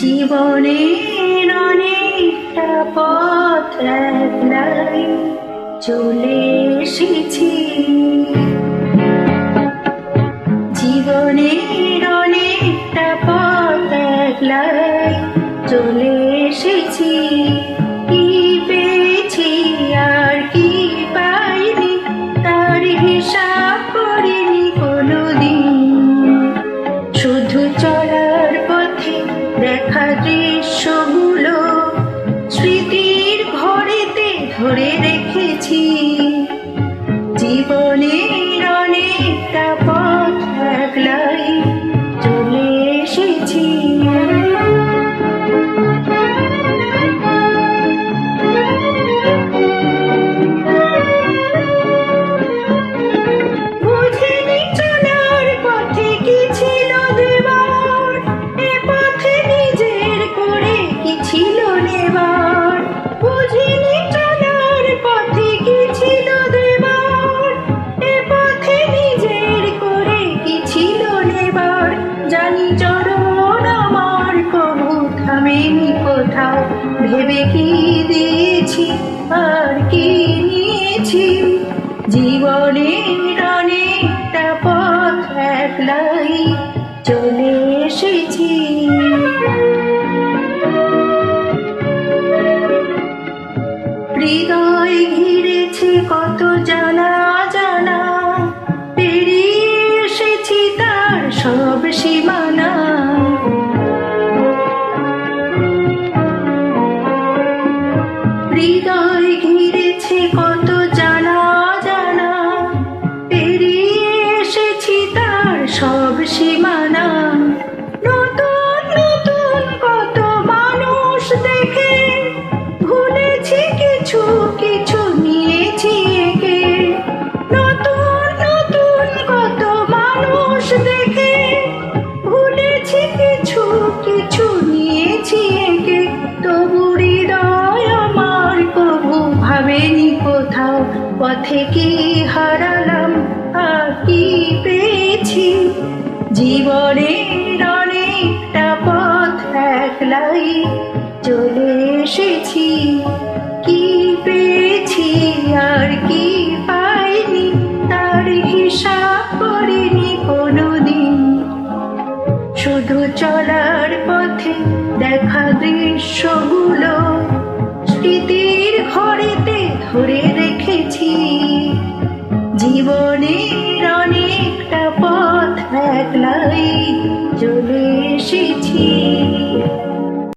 জীবনের অনেকটা পথ একলাই চলে এসেছি। জীবনের অনেকটা পথ একলাই চলে এসেছি। কি পেয়েছি আর কি পাইনি তার হিসাব করিনি কোনোদিন। শুধু চলার পথে দেখা দৃশ্যগুলো স্মৃতির ঘরেতে ধরে রেখেছি। জীবনের অনেকটা পথ একলাই চলে এসেছি। বুঝিনি চলার পথে কি ছিল দেবার, এ পথে নিজের করে কি ছিল নেবার। বুঝিনি চলার পথে কি ছিল দেবার, এ পথে নিজের করে কি ছিল নেবার। জানি চরণ আমার কবু থামেনি কোথাও, ভেবে কি দিয়েছি আর কি নিয়েছি। জীবনের অনেকটা পথ একলাই চলে এসেছি। হৃদয় ঘিরেছে কত জানা জানা, পেরিয়ে এসেছি তার সব সীমানা। হৃদয় ঘিরেছে কত জানা জানা, পেরিয়ে এসেছি তার সব সীমানা। নতুন নতুন কত মানুষ দেখে ভুলেছি কিছু কিছু নিয়েছি একে। নতুন নতুন কত মানুষ দেখে ভুলেছি কিছু কিছু নিয়েছি একে। তবু হৃদয় আমার কবু ভাবেনি কোথাও, পথে কি হারালাম আর কি পেয়েছি। জীবনের অনেকটা পথ একলাই চলে এসেছি। কি পেয়েছি আর কি পাইনি তার হিসাব করিনি কোনোদিন। শুধু চল